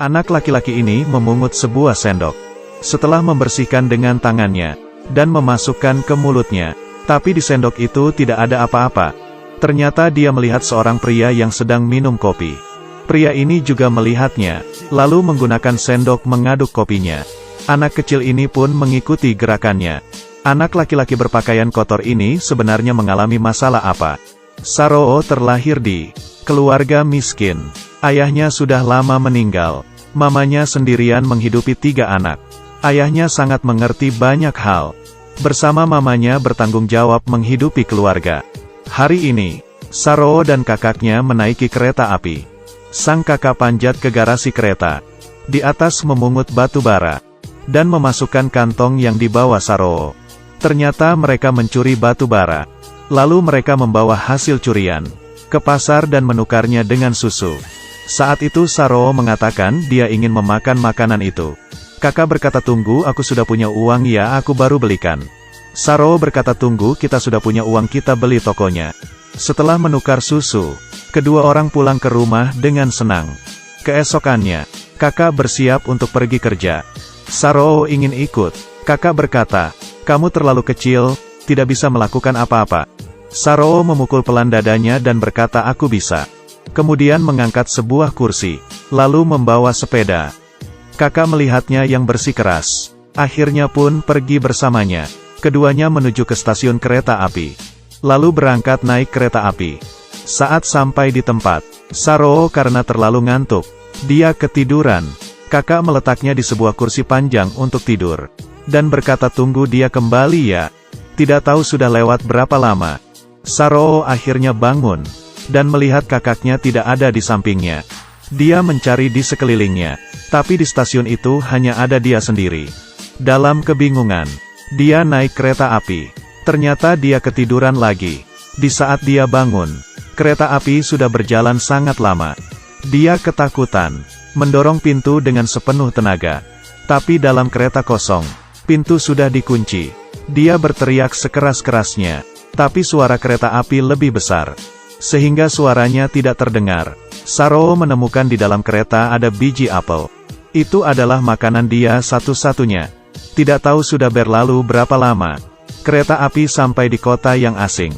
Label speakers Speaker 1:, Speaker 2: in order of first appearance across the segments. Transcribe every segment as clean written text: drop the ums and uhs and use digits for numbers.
Speaker 1: Anak laki-laki ini memungut sebuah sendok. Setelah membersihkan dengan tangannya, dan memasukkan ke mulutnya, tapi di sendok itu tidak ada apa-apa. Ternyata dia melihat seorang pria yang sedang minum kopi. Pria ini juga melihatnya, lalu menggunakan sendok mengaduk kopinya. Anak kecil ini pun mengikuti gerakannya. Anak laki-laki berpakaian kotor ini sebenarnya mengalami masalah apa? Saroo terlahir di keluarga miskin. Ayahnya sudah lama meninggal. Mamanya sendirian menghidupi 3 anak. Ayahnya sangat mengerti banyak hal. Bersama mamanya bertanggung jawab menghidupi keluarga. Hari ini, Saroo dan kakaknya menaiki kereta api. Sang kakak panjat ke garasi kereta. Di atas memungut batu bara. Dan memasukkan kantong yang dibawa Saroo. Ternyata mereka mencuri batu bara. Lalu mereka membawa hasil curian ke pasar dan menukarnya dengan susu. Saat itu Saroo mengatakan dia ingin memakan makanan itu. Kakak berkata, tunggu, aku sudah punya uang ya, aku baru belikan. Saroo berkata, tunggu, kita sudah punya uang, kita beli tokonya. Setelah menukar susu, kedua orang pulang ke rumah dengan senang. Keesokannya, kakak bersiap untuk pergi kerja. Saroo ingin ikut. Kakak berkata, kamu terlalu kecil, tidak bisa melakukan apa-apa. Saroo memukul pelan dadanya dan berkata, aku bisa. Kemudian mengangkat sebuah kursi, lalu membawa sepeda. Kakak melihatnya yang bersikeras. Akhirnya pun pergi bersamanya. Keduanya menuju ke stasiun kereta api. Lalu berangkat naik kereta api. Saat sampai di tempat, Saroo karena terlalu ngantuk, dia ketiduran. Kakak meletaknya di sebuah kursi panjang untuk tidur. Dan berkata, tunggu, dia kembali ya. Tidak tahu sudah lewat berapa lama. Saroo akhirnya bangun. Dan melihat kakaknya tidak ada di sampingnya. Dia mencari di sekelilingnya. Tapi di stasiun itu hanya ada dia sendiri. Dalam kebingungan, dia naik kereta api. Ternyata dia ketiduran lagi. Di saat dia bangun, kereta api sudah berjalan sangat lama. Dia ketakutan, mendorong pintu dengan sepenuh tenaga. Tapi dalam kereta kosong, pintu sudah dikunci. Dia berteriak sekeras-kerasnya. Tapi suara kereta api lebih besar. Sehingga suaranya tidak terdengar. Saroo menemukan di dalam kereta ada biji apel. Itu adalah makanan dia satu-satunya. Tidak tahu sudah berlalu berapa lama. Kereta api sampai di kota yang asing.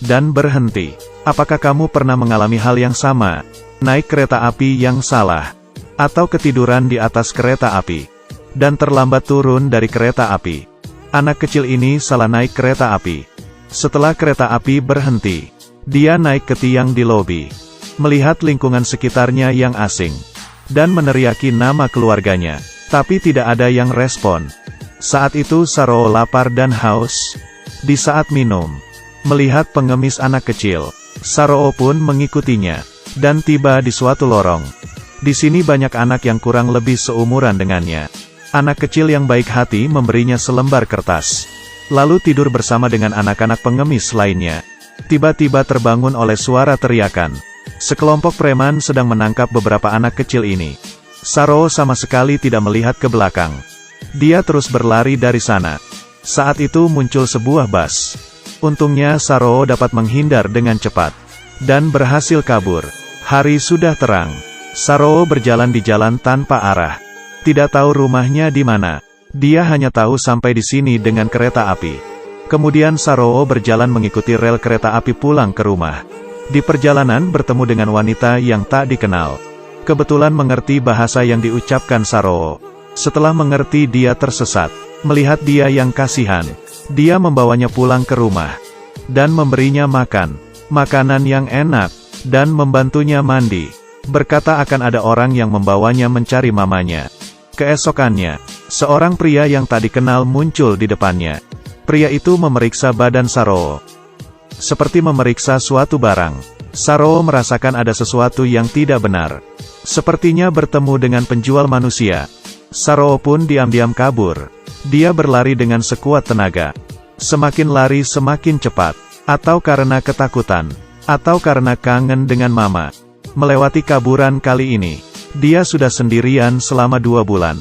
Speaker 1: Dan berhenti. Apakah kamu pernah mengalami hal yang sama? Naik kereta api yang salah. Atau ketiduran di atas kereta api. Dan terlambat turun dari kereta api. Anak kecil ini salah naik kereta api. Setelah kereta api berhenti, dia naik ke tiang di lobi, melihat lingkungan sekitarnya yang asing, dan meneriaki nama keluarganya, tapi tidak ada yang respon. Saat itu Saroo lapar dan haus. Di saat minum, melihat pengemis anak kecil, Saroo pun mengikutinya, dan tiba di suatu lorong. Di sini banyak anak yang kurang lebih seumuran dengannya. Anak kecil yang baik hati memberinya selembar kertas, lalu tidur bersama dengan anak-anak pengemis lainnya. Tiba-tiba terbangun oleh suara teriakan. Sekelompok preman sedang menangkap beberapa anak kecil ini. Saroo sama sekali tidak melihat ke belakang. Dia terus berlari dari sana. Saat itu muncul sebuah bus. Untungnya Saroo dapat menghindar dengan cepat. Dan berhasil kabur. Hari sudah terang. Saroo berjalan di jalan tanpa arah. Tidak tahu rumahnya di mana. Dia hanya tahu sampai di sini dengan kereta api. Kemudian Saroo berjalan mengikuti rel kereta api pulang ke rumah. Di perjalanan bertemu dengan wanita yang tak dikenal. Kebetulan mengerti bahasa yang diucapkan Saroo. Setelah mengerti dia tersesat. Melihat dia yang kasihan. Dia membawanya pulang ke rumah. Dan memberinya makan. Makanan yang enak. Dan membantunya mandi. Berkata akan ada orang yang membawanya mencari mamanya. Keesokannya, seorang pria yang tak dikenal muncul di depannya. Pria itu memeriksa badan Saroo. Seperti memeriksa suatu barang. Saroo merasakan ada sesuatu yang tidak benar. Sepertinya bertemu dengan penjual manusia. Saroo pun diam-diam kabur. Dia berlari dengan sekuat tenaga. Semakin lari semakin cepat. Atau karena ketakutan. Atau karena kangen dengan mama. Melewati kaburan kali ini, dia sudah sendirian selama 2 bulan.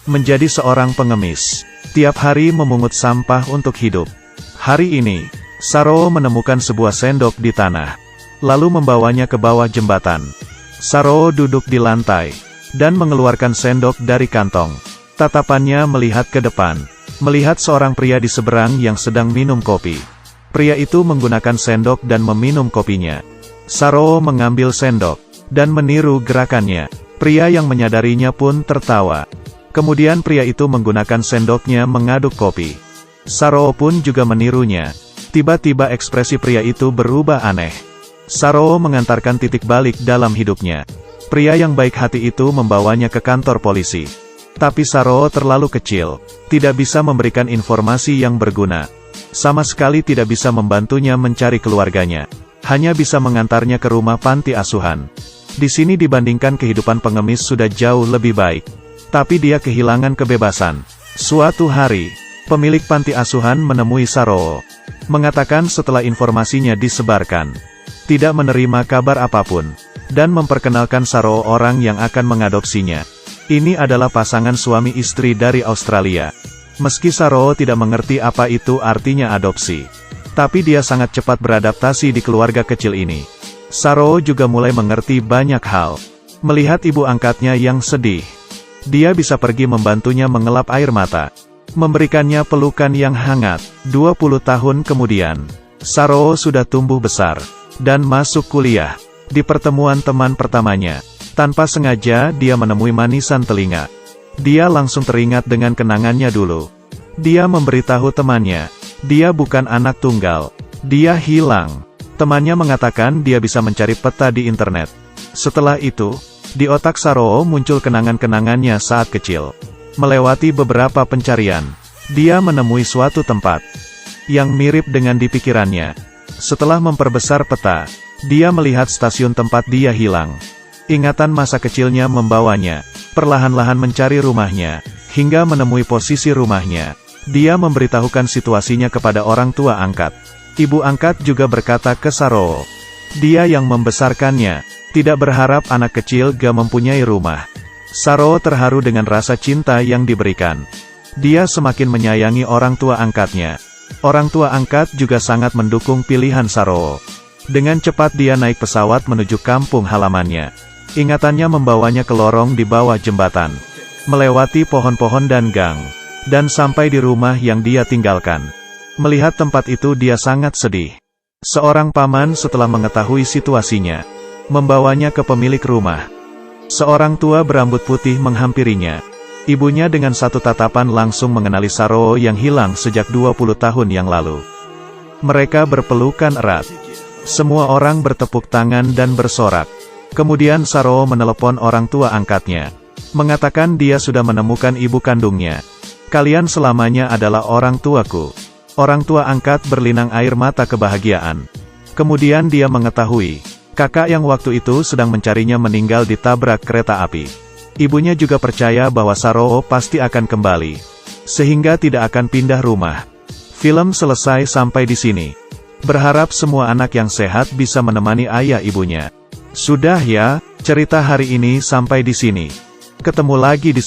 Speaker 1: Menjadi seorang pengemis, tiap hari memungut sampah untuk hidup. Hari ini, Saroo menemukan sebuah sendok di tanah, lalu membawanya ke bawah jembatan. Saroo duduk di lantai, dan mengeluarkan sendok dari kantong. Tatapannya melihat ke depan, melihat seorang pria di seberang yang sedang minum kopi. Pria itu menggunakan sendok dan meminum kopinya. Saroo mengambil sendok, dan meniru gerakannya. Pria yang menyadarinya pun tertawa. Kemudian pria itu menggunakan sendoknya mengaduk kopi. Saroo pun juga menirunya. Tiba-tiba ekspresi pria itu berubah aneh. Saroo mengantarkan titik balik dalam hidupnya. Pria yang baik hati itu membawanya ke kantor polisi. Tapi Saroo terlalu kecil, tidak bisa memberikan informasi yang berguna. Sama sekali tidak bisa membantunya mencari keluarganya. Hanya bisa mengantarnya ke rumah panti asuhan. Di sini dibandingkan kehidupan pengemis sudah jauh lebih baik. Tapi dia kehilangan kebebasan. Suatu hari, pemilik panti asuhan menemui Saroo. Mengatakan setelah informasinya disebarkan, tidak menerima kabar apapun, dan memperkenalkan Saroo orang yang akan mengadopsinya. Ini adalah pasangan suami istri dari Australia. Meski Saroo tidak mengerti apa itu artinya adopsi, tapi dia sangat cepat beradaptasi di keluarga kecil ini. Saroo juga mulai mengerti banyak hal. Melihat ibu angkatnya yang sedih, dia bisa pergi membantunya mengelap air mata, memberikannya pelukan yang hangat. 20 tahun kemudian, Saroo sudah tumbuh besar, dan masuk kuliah. Di pertemuan teman pertamanya, tanpa sengaja dia menemui manisan telinga. Dia langsung teringat dengan kenangannya dulu. Dia memberitahu temannya, dia bukan anak tunggal. Dia hilang. Temannya mengatakan dia bisa mencari peta di internet. Setelah itu, di otak Saroo muncul kenangan-kenangannya saat kecil. Melewati beberapa pencarian, dia menemui suatu tempat yang mirip dengan di pikirannya. Setelah memperbesar peta, dia melihat stasiun tempat dia hilang. Ingatan masa kecilnya membawanya, perlahan-lahan mencari rumahnya, hingga menemui posisi rumahnya. Dia memberitahukan situasinya kepada orang tua angkat. Ibu angkat juga berkata ke Saroo, dia yang membesarkannya, tidak berharap anak kecil gak mempunyai rumah. Saroo terharu dengan rasa cinta yang diberikan. Dia semakin menyayangi orang tua angkatnya. Orang tua angkat juga sangat mendukung pilihan Saroo. Dengan cepat dia naik pesawat menuju kampung halamannya. Ingatannya membawanya ke lorong di bawah jembatan, melewati pohon-pohon dan gang, dan sampai di rumah yang dia tinggalkan. Melihat tempat itu dia sangat sedih. Seorang paman setelah mengetahui situasinya, membawanya ke pemilik rumah. Seorang tua berambut putih menghampirinya. Ibunya dengan satu tatapan langsung mengenali Saroo yang hilang sejak 20 tahun yang lalu. Mereka berpelukan erat. Semua orang bertepuk tangan dan bersorak. Kemudian Saroo menelepon orang tua angkatnya, mengatakan dia sudah menemukan ibu kandungnya. Kalian selamanya adalah orang tuaku. Orang tua angkat berlinang air mata kebahagiaan. Kemudian dia mengetahui, kakak yang waktu itu sedang mencarinya meninggal ditabrak kereta api. Ibunya juga percaya bahwa Saroo pasti akan kembali, sehingga tidak akan pindah rumah. Film selesai sampai di sini. Berharap semua anak yang sehat bisa menemani ayah ibunya. Sudah ya, cerita hari ini sampai di sini. Ketemu lagi di